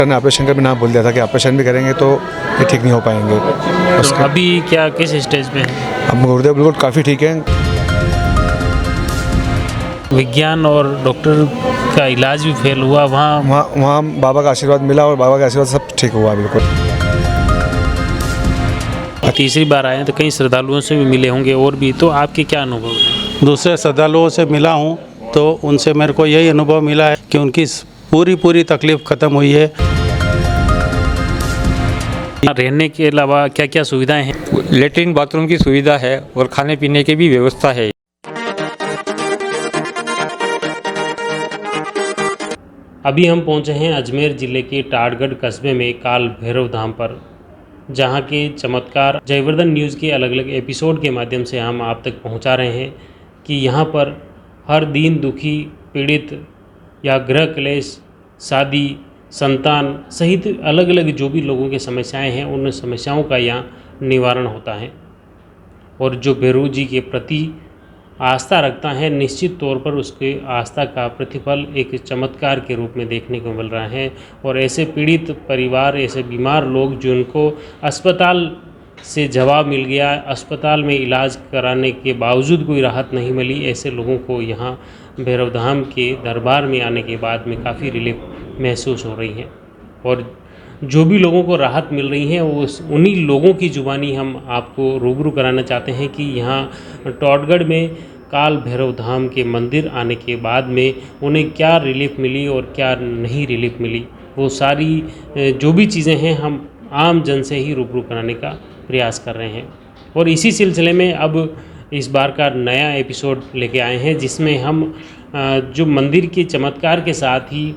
Doctor ने operation का भी नाम बोल दिया था कि ऑपरेशन भी करेंगे तो ये ठीक नहीं हो पाएंगे। तो अभी क्या किस स्टेज पे है? अब गुरुदेव बिल्कुल काफ़ी ठीक है। विज्ञान और डॉक्टर का इलाज भी फेल हुआ, वहाँ बाबा का आशीर्वाद मिला और बाबा का आशीर्वाद सब ठीक हुआ बिल्कुल। तीसरी बार आए हैं तो कई श्रद्धालुओं से भी मिले होंगे और भी, तो आपके क्या अनुभव है? दूसरे श्रद्धालुओं से मिला हूँ तो उनसे मेरे को यही अनुभव मिला है कि उनकी पूरी तकलीफ़ ख़त्म हुई है। रहने के अलावा क्या क्या सुविधाएं हैं? लेटरिन बाथरूम की सुविधा है और खाने पीने की भी व्यवस्था है। अभी हम पहुंचे हैं अजमेर ज़िले के टाटगढ़ कस्बे में काल भैरव धाम पर, जहां के चमत्कार जयवर्धन न्यूज़ के अलग अलग एपिसोड के माध्यम से हम आप तक पहुंचा रहे हैं कि यहां पर हर दीन दुखी, पीड़ित या गृह क्लेश, शादी, संतान सहित अलग अलग जो भी लोगों की समस्याएं हैं, उन समस्याओं का यहाँ निवारण होता है। और जो भैरव जी के प्रति आस्था रखता है, निश्चित तौर पर उसके आस्था का प्रतिफल एक चमत्कार के रूप में देखने को मिल रहा है। और ऐसे पीड़ित परिवार, ऐसे बीमार लोग जिनको अस्पताल से जवाब मिल गया, अस्पताल में इलाज कराने के बावजूद कोई राहत नहीं मिली, ऐसे लोगों को यहाँ भैरव धाम के दरबार में आने के बाद में काफ़ी रिलीफ महसूस हो रही है। और जो भी लोगों को राहत मिल रही है वो उन्हीं लोगों की जुबानी हम आपको रूबरू कराना चाहते हैं कि यहाँ टाटगढ़ में काल भैरव धाम के मंदिर आने के बाद में उन्हें क्या रिलीफ मिली और क्या नहीं रिलीफ मिली। वो सारी जो भी चीज़ें हैं हम आम जन से ही रूबरू कराने का प्रयास कर रहे हैं। और इसी सिलसिले में अब इस बार का नया एपिसोड लेके आए हैं, जिसमें हम जो मंदिर के चमत्कार के साथ ही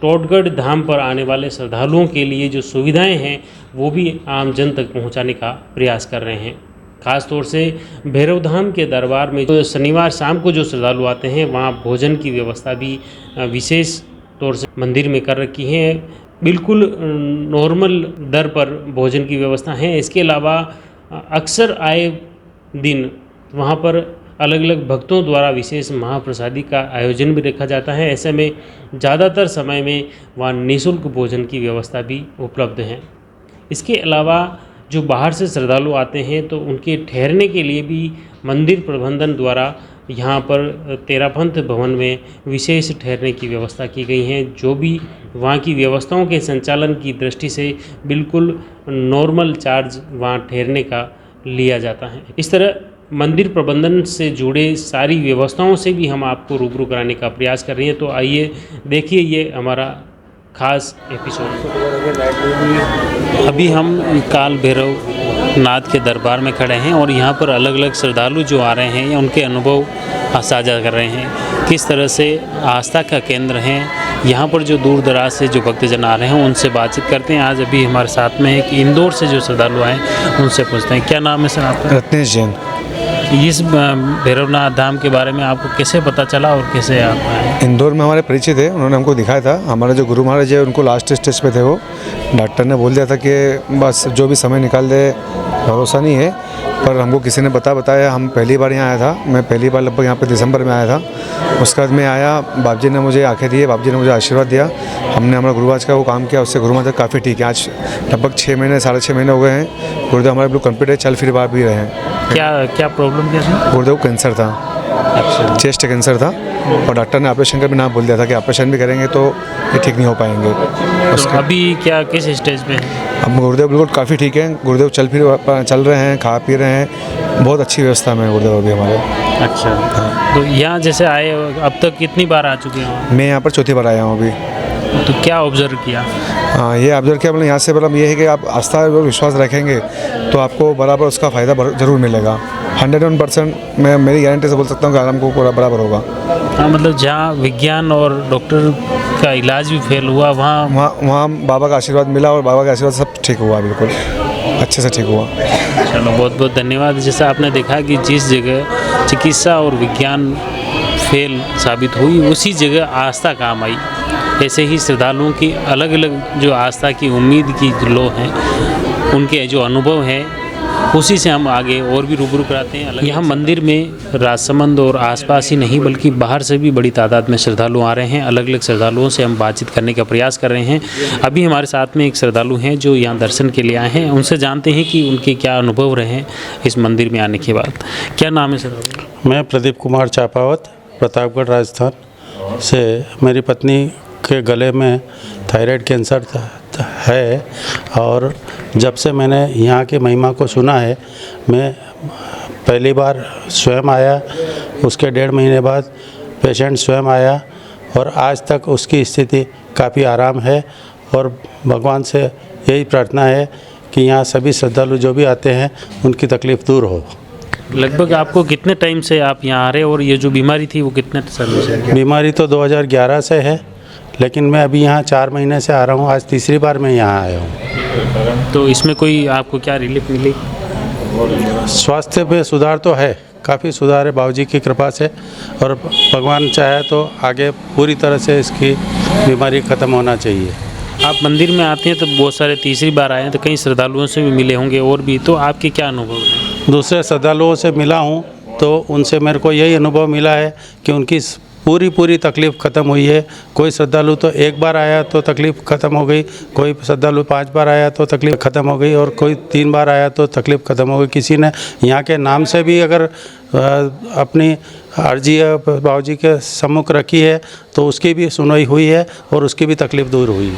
टाटगढ़ धाम पर आने वाले श्रद्धालुओं के लिए जो सुविधाएं हैं वो भी आम जन तक पहुंचाने का प्रयास कर रहे हैं। ख़ास तौर से भैरव धाम के दरबार में जो शनिवार शाम को जो श्रद्धालु आते हैं वहाँ भोजन की व्यवस्था भी विशेष तौर से मंदिर में कर रखी है। बिल्कुल नॉर्मल दर पर भोजन की व्यवस्था है। इसके अलावा अक्सर आए दिन वहाँ पर अलग अलग भक्तों द्वारा विशेष महाप्रसादी का आयोजन भी रखा जाता है। ऐसे में ज़्यादातर समय में वहाँ निःशुल्क भोजन की व्यवस्था भी उपलब्ध है। इसके अलावा जो बाहर से श्रद्धालु आते हैं तो उनके ठहरने के लिए भी मंदिर प्रबंधन द्वारा यहाँ पर तेरापंथ भवन में विशेष ठहरने की व्यवस्था की गई है, जो भी वहाँ की व्यवस्थाओं के संचालन की दृष्टि से बिल्कुल नॉर्मल चार्ज वहाँ ठहरने का लिया जाता है। इस तरह मंदिर प्रबंधन से जुड़े सारी व्यवस्थाओं से भी हम आपको रूबरू कराने का प्रयास कर रहे हैं। तो आइए देखिए ये हमारा खास एपिसोड। अभी हम काल भैरव नाथ के दरबार में खड़े हैं और यहाँ पर अलग अलग श्रद्धालु जो आ रहे हैं या उनके अनुभव साझा कर रहे हैं, किस तरह से आस्था का केंद्र हैं। यहाँ पर जो दूर दराज से जो भक्तजन आ रहे हैं उनसे बातचीत करते हैं। आज अभी हमारे साथ में है कि इंदौर से जो श्रद्धालु आए उनसे पूछते हैं। क्या नाम है सर आपका? रत्नेश जैन। इस भैरवनाथ धाम के बारे में आपको कैसे पता चला और कैसे आप आए? इंदौर में हमारे परिचित थे, उन्होंने हमको दिखाया था। हमारे जो गुरु महाराज है उनको लास्ट स्टेज पे थे, वो डॉक्टर ने बोल दिया था कि बस जो भी समय निकाल दे, भरोसा नहीं है। पर हमको किसी ने बताया। हम पहली बार यहाँ आया था, मैं पहली बार लगभग यहाँ पे दिसंबर में आया था। उसके बाद मैं आया, बाप जी ने मुझे आंखें दिए, बाप जी ने मुझे आशीर्वाद दिया। हमने हमारा गुरुवाज का वो काम किया, उससे गुरु महाराज काफ़ी ठीक है। आज लगभग 6 महीने 6.5 महीने हो गए हैं। गुरुदेव हमारे बिल्कुल कंप्लीट है, चल फिर बाहर भी रहे हैं। क्या प्रॉब्लम क्या थी? गुरुदेव कैंसर था, चेस्ट कैंसर था और डॉक्टर ने ऑपरेशन का भी नाम बोल दिया था कि ऑपरेशन भी करेंगे तो ये ठीक नहीं हो पाएंगे। तो अभी क्या किस स्टेज पे है? अब गुरुदेव बिल्कुल काफ़ी ठीक है। गुरुदेव चल रहे हैं, खा पी रहे हैं, बहुत अच्छी व्यवस्था में गुरुदेव अभी हमारे। अच्छा हाँ। तो यहाँ जैसे आए अब तक कितनी बार आ चुके हैं? मैं यहाँ पर चौथी बार आया हूँ अभी। तो क्या ऑब्जर्व किया? हाँ, ये ऑब्जर्व किया मतलब यहाँ से मतलब ये है कि आप आस्था और विश्वास रखेंगे तो आपको बराबर उसका फ़ायदा ज़रूर मिलेगा। 101% मैं मेरी गारंटी से बोल सकता हूँ कि आराम को पूरा बराबर होगा। हाँ, मतलब जहाँ विज्ञान और डॉक्टर का इलाज भी फेल हुआ वहाँ बाबा का आशीर्वाद मिला और बाबा का आशीर्वाद सब ठीक हुआ, बिल्कुल अच्छे से ठीक हुआ। चलो बहुत बहुत धन्यवाद। जैसा आपने देखा कि जिस जगह चिकित्सा और विज्ञान फेल साबित हुई उसी जगह आस्था काम आई। ऐसे ही श्रद्धालुओं की अलग अलग जो आस्था की उम्मीद की जो लोग हैं उनके जो अनुभव हैं उसी से हम आगे और भी रूबरू कराते हैं। यहाँ मंदिर में राजसमंद और आसपास ही नहीं बल्कि बाहर से भी बड़ी तादाद में श्रद्धालु आ रहे हैं। अलग अलग श्रद्धालुओं से हम बातचीत करने का प्रयास कर रहे हैं। अभी हमारे साथ में एक श्रद्धालु हैं जो यहाँ दर्शन के लिए आए हैं। उनसे जानते हैं कि उनके क्या अनुभव रहे हैं इस मंदिर में आने के बाद। क्या नाम है श्रद्धालु? मैं प्रदीप कुमार चापावत, प्रतापगढ़ राजस्थान से। मेरी पत्नी के गले में थायराइड कैंसर है और जब से मैंने यहाँ की महिमा को सुना है, मैं पहली बार स्वयं आया, उसके 1.5 महीने बाद पेशेंट स्वयं आया और आज तक उसकी स्थिति काफ़ी आराम है। और भगवान से यही प्रार्थना है कि यहाँ सभी श्रद्धालु जो भी आते हैं उनकी तकलीफ़ दूर हो। लगभग आपको कितने टाइम से आप यहाँ आ रहे हैं और ये जो बीमारी थी वो कितने सालों से? बीमारी तो 2011 से है, लेकिन मैं अभी यहाँ 4 महीने से आ रहा हूँ। आज तीसरी बार मैं यहाँ आया हूँ। तो इसमें कोई आपको क्या रिलीफ मिली? स्वास्थ्य पे सुधार तो है, काफ़ी सुधार है बाबूजी की कृपा से, और भगवान चाहे तो आगे पूरी तरह से इसकी बीमारी ख़त्म होना चाहिए। आप मंदिर में आते हैं तो बहुत सारे तीसरी बार आए हैं, तो कई श्रद्धालुओं से भी मिले होंगे और भी, तो आपके क्या अनुभव हैं? दूसरे श्रद्धालुओं से मिला हूँ तो उनसे मेरे को यही अनुभव मिला है कि उनकी पूरी तकलीफ़ ख़त्म हुई है। कोई श्रद्धालु तो 1 बार आया तो तकलीफ़ ख़त्म हो गई, कोई श्रद्धालु 5 बार आया तो तकलीफ़ ख़त्म हो गई और कोई 3 बार आया तो तकलीफ़ ख़त्म हो गई। किसी ने यहाँ के नाम से भी अगर अपनी अर्जी बाबूजी के सम्मुख रखी है तो उसकी भी सुनवाई हुई है और उसकी भी तकलीफ़ दूर हुई है।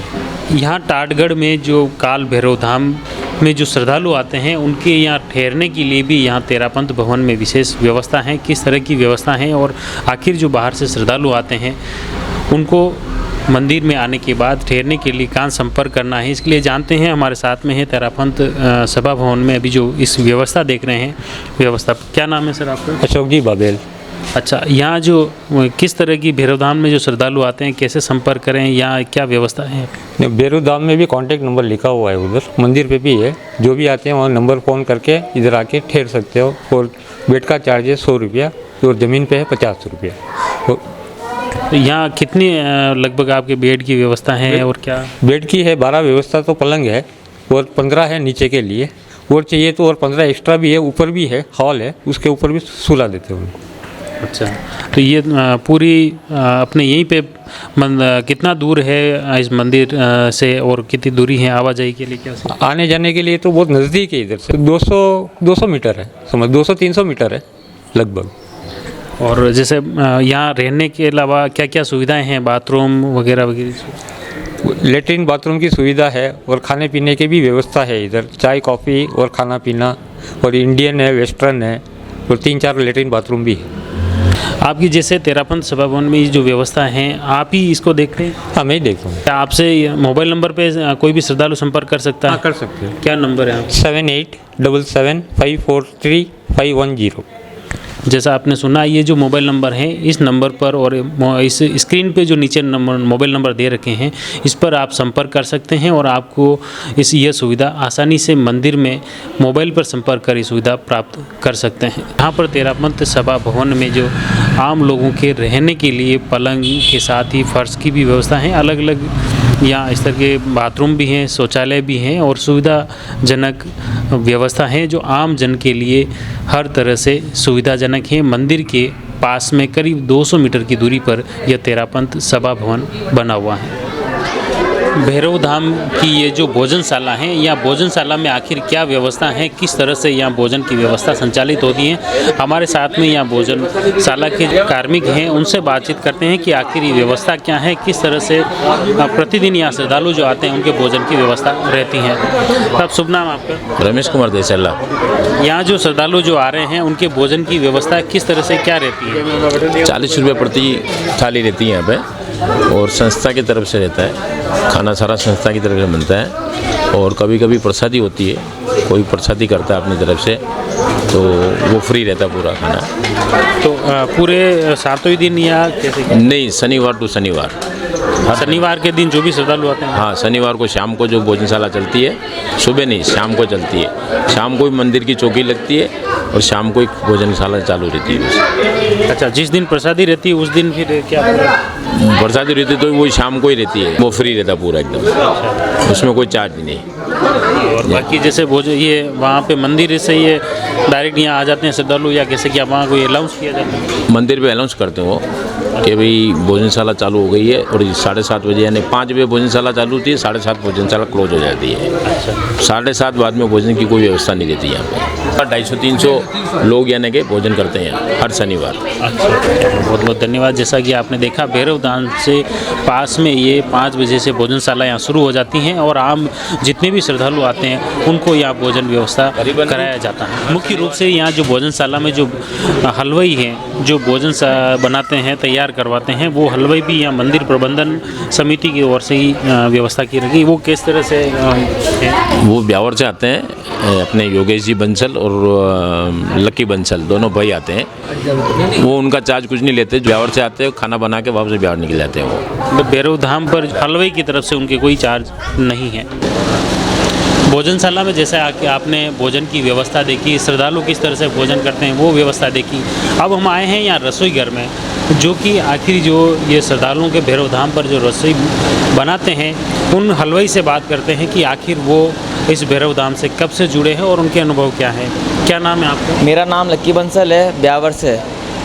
यहाँ टाटगढ़ में जो काल भैरव धाम में जो श्रद्धालु आते हैं उनके यहाँ ठहरने के लिए भी यहाँ तेरापंथ भवन में विशेष व्यवस्था है। किस तरह की व्यवस्था है और आखिर जो बाहर से श्रद्धालु आते हैं उनको मंदिर में आने के बाद ठहरने के लिए कहाँ संपर्क करना है, इसके लिए जानते हैं। हमारे साथ में है तेरापंथ सभा भवन में अभी जो इस व्यवस्था देख रहे हैं, व्यवस्था क्या नाम है सर आपका? अशोक जी बाबेल। अच्छा, यहाँ जो किस तरह की भैरव धाम में जो श्रद्धालु आते हैं कैसे संपर्क करें, यहाँ क्या व्यवस्था है? भैरव धाम में भी कांटेक्ट नंबर लिखा हुआ है, उधर मंदिर पे भी है। जो भी आते हैं वहाँ नंबर फ़ोन करके इधर आके ठहर सकते हो। और बेड का चार्ज है 100 रुपया और ज़मीन पे है 50 रुपया। तो यहाँ कितनी लगभग आपके बेड की व्यवस्था है और क्या? बेड की है 12 व्यवस्था, तो पलंग है और 15 है नीचे के लिए, और चाहिए तो और 15 एक्स्ट्रा भी है। ऊपर भी है, हॉल है, उसके ऊपर भी सुला देते हैं। अच्छा, तो ये पूरी अपने यहीं पे कितना दूर है इस मंदिर से और कितनी दूरी है आवाजाही के लिए? क्या आने जाने के लिए तो बहुत नज़दीक है, इधर से 200 मीटर है, समझ 200-300 मीटर है लगभग। और जैसे यहाँ रहने के अलावा क्या क्या सुविधाएं हैं, बाथरूम वगैरह वगैरह? लेटरिन बाथरूम की सुविधा है और खाने पीने की भी व्यवस्था है इधर, चाय कॉफ़ी और खाना पीना। और इंडियन है, वेस्टर्न है और 3-4 लेटरिन बाथरूम भी है। आपकी जैसे तेरापंथ सभा भवन में जो व्यवस्था है आप ही इसको देखते हैं? हाँ, मैं ही देखता हूँ। क्या आपसे मोबाइल नंबर पे कोई भी श्रद्धालु संपर्क कर सकता है? हाँ, कर सकते हैं। क्या नंबर है? 7877543510। जैसा आपने सुना, ये जो मोबाइल नंबर है इस नंबर पर और इस स्क्रीन पे जो नीचे नंबर मोबाइल नंबर दे रखे हैं इस पर आप संपर्क कर सकते हैं और आपको यह सुविधा आसानी से मंदिर में मोबाइल पर संपर्क कर ये सुविधा प्राप्त कर सकते हैं। यहाँ पर तेरापंथ सभा भवन में जो आम लोगों के रहने के लिए पलंग के साथ ही फर्श की भी व्यवस्था है। अलग अलग यहाँ इस तरह के बाथरूम भी हैं, शौचालय भी हैं और सुविधाजनक व्यवस्था है जो आम जन के लिए हर तरह से सुविधाजनक है। मंदिर के पास में करीब 200 मीटर की दूरी पर यह तेरापंथ सभा भवन बना हुआ है। भैरव धाम की ये जो भोजनशाला है, या भोजनशाला में आखिर क्या व्यवस्था है, किस तरह से यहाँ भोजन की व्यवस्था संचालित होती है, हमारे साथ में यहाँ भोजनशाला के कार्मिक हैं, उनसे बातचीत करते हैं कि आखिर ये व्यवस्था क्या है, किस तरह से प्रतिदिन यहाँ श्रद्धालु जो आते हैं उनके भोजन की व्यवस्था रहती है। तब शुभ नाम आपका? रमेश कुमार देसल्ला। यहाँ जो श्रद्धालु जो आ रहे हैं उनके भोजन की व्यवस्था किस तरह से क्या रहती है? 40 रुपये प्रति थाली रहती है यहाँ पे और संस्था की तरफ से रहता है। खाना सारा संस्था की तरफ से बनता है और कभी कभी प्रसादी होती है, कोई प्रसादी करता है अपनी तरफ से, तो वो फ्री रहता है पूरा खाना। तो पूरे सातों ही दिन या कैसे? नहीं, शनिवार टू शनिवार। शनिवार के दिन जो भी श्रद्धालु आते हैं? हाँ, शनिवार को शाम को जो भोजनशाला चलती है, सुबह नहीं शाम को चलती है। शाम को भी मंदिर की चौकी लगती है और शाम को एक भोजनशाला चालू रहती है। अच्छा, जिस दिन प्रसादी रहती है उस दिन फिर क्या? प्रसादी रहती तो वो शाम को ही रहती है, वो फ्री रहता पूरा एकदम, उसमें कोई चार्ज नहीं। और बाकी जैसे भोजन ये वहाँ पे मंदिर से ये डायरेक्ट यहाँ आ जाते हैं श्रद्धालु, या कैसे क्या वहाँ कोई अनाउंस किया जाता है? मंदिर पे अनाउंस करते हैं वो कि भाई भोजनशाला चालू हो गई है, और 7:30 बजे यानी 5 बजे भोजनशाला चालू होती है, 7:30 भोजनशाला क्लोज हो जाती है। 7:30 बाद में भोजन की कोई व्यवस्था नहीं रहती यहाँ पे। 250-300 लोग यानी कि भोजन करते हैं हर शनिवार। अच्छा, बहुत बहुत धन्यवाद। जैसा कि आपने देखा भैरव धाम से पास में ये 5 बजे से भोजनशाला यहाँ शुरू हो जाती हैं, और आम जितने भी श्रद्धालु आते हैं उनको यहाँ भोजन व्यवस्था कराया जाता है। मुख्य रूप से यहाँ जो भोजनशाला में जो हलवाई हैं जो भोजन बनाते हैं, तैयार करवाते हैं, वो हलवाई भी यहाँ मंदिर प्रबंधन समिति की ओर से ही व्यवस्था की रही। वो किस तरह से है? वो ब्यावर से आते हैं, अपने योगेश जी बंसल और लक्की बंसल दोनों भाई आते हैं। वो उनका चार्ज कुछ नहीं लेते, ब्यावर से आते हैं, खाना बना के वापस ब्यावर निकल जाते हैं वो। भैरव धाम पर हलवाई की तरफ से उनके कोई चार्ज नहीं है। भोजनशाला में जैसे आके आपने भोजन की व्यवस्था देखी, श्रद्धालु किस तरह से भोजन करते हैं वो व्यवस्था देखी। अब हम आए हैं यहाँ रसोई घर में, जो कि आखिर जो ये श्रद्धालुओं के भैरव धाम पर जो रसोई बनाते हैं, उन हलवाई से बात करते हैं कि आखिर वो इस भैरव धाम से कब से जुड़े हैं और उनके अनुभव क्या है। क्या नाम है आपका? मेरा नाम लक्की बंसल है, ब्यावर से।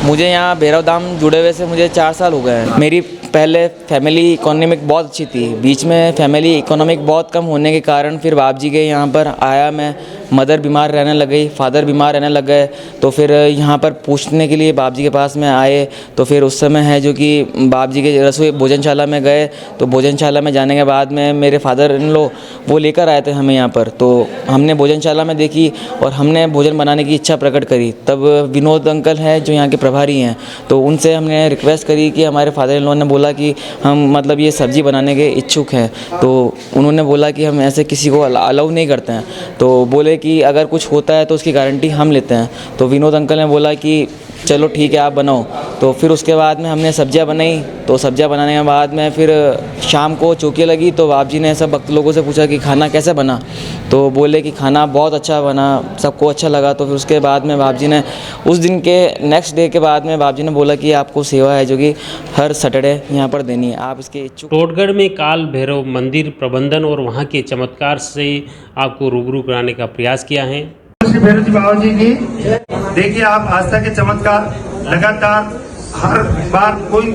मुझे यहाँ भैरव धाम जुड़े हुए से मुझे 4 साल हो गए हैं। मेरी पहले फैमिली इकोनॉमिक बहुत अच्छी थी, बीच में फैमिली इकोनॉमिक बहुत कम होने के कारण फिर बाप जी के यहाँ पर आया मैं। मदर बीमार रहने लग गई, फादर बीमार रहने लग गए, तो फिर यहाँ पर पूछने के लिए बाप जी के पास में आए। तो फिर उस समय है जो कि बाप जी के रसोई भोजनशाला में गए, तो भोजनशाला में जाने के बाद में मेरे फादर इन लो वो लेकर आए थे हमें यहाँ पर। तो हमने भोजनशाला में देखी और हमने भोजन बनाने की इच्छा प्रकट करी। तब विनोद अंकल हैं जो यहाँ के प्रभारी हैं, तो उनसे हमने रिक्वेस्ट करी कि हमारे फादर इन लॉ ने बोला कि हम मतलब ये सब्ज़ी बनाने के इच्छुक हैं। तो उन्होंने बोला कि हम ऐसे किसी को अलाउ नहीं करते हैं, तो बोले कि अगर कुछ होता है तो उसकी गारंटी हम लेते हैं। तो विनोद अंकल ने बोला कि चलो ठीक है आप बनाओ। तो फिर उसके बाद में हमने सब्जियां बनाई। तो सब्जियां बनाने के बाद में फिर शाम को चौकी लगी, तो बाप जी ने सब भक्त लोगों से पूछा कि खाना कैसे बना, तो बोले कि खाना बहुत अच्छा बना, सबको अच्छा लगा। तो फिर उसके बाद में बाप जी ने उस दिन के नेक्स्ट डे के बाद में बाप जी ने बोला कि आपको सेवा है जो कि हर सैटरडे यहाँ पर देनी है, आप इसके इच्छुक। टोटगढ़ में काल भैरव मंदिर प्रबंधन और वहाँ के चमत्कार से आपको रूबरू कराने का प्रयास किया है। श्री भैरव जी बाबा जी की देखिए आप आस्था के चमत्कार लगातार हर बार कोई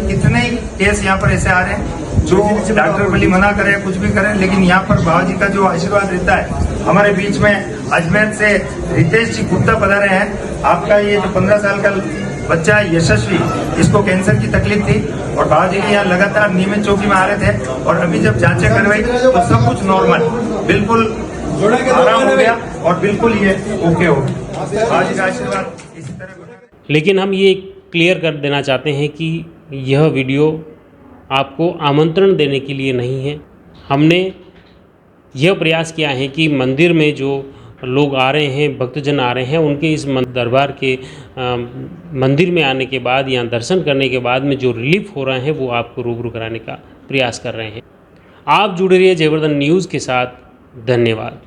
कितने ही केस यहाँ पर ऐसे आ रहे हैं जो डॉक्टर भली मना करे कुछ भी करे, लेकिन यहाँ पर बाबा जी का जो आशीर्वाद रहता है। हमारे बीच में अजमेर से रितेश जी गुप्ता पधारे हैं। आपका ये जो 15 साल का बच्चा है यशस्वी, इसको कैंसर की तकलीफ थी और बाबा जी के यहाँ लगातार नियमित चौकी में आ रहे थे, और अभी जब जांचें करवाई तो सब कुछ नॉर्मल, बिल्कुल आराम हो गया और बिल्कुल ये ओके हो गया। बाबा जी का आशीर्वाद इसी तरह। लेकिन हम ये क्लियर कर देना चाहते हैं कि यह वीडियो आपको आमंत्रण देने के लिए नहीं है। हमने यह प्रयास किया है कि मंदिर में जो लोग आ रहे हैं, भक्तजन आ रहे हैं, उनके इस दरबार के मंदिर में आने के बाद या दर्शन करने के बाद में जो रिलीफ हो रहा है वो आपको रूबरू कराने का प्रयास कर रहे हैं। आप जुड़े रहिए जयवर्धन न्यूज़ के साथ। धन्यवाद।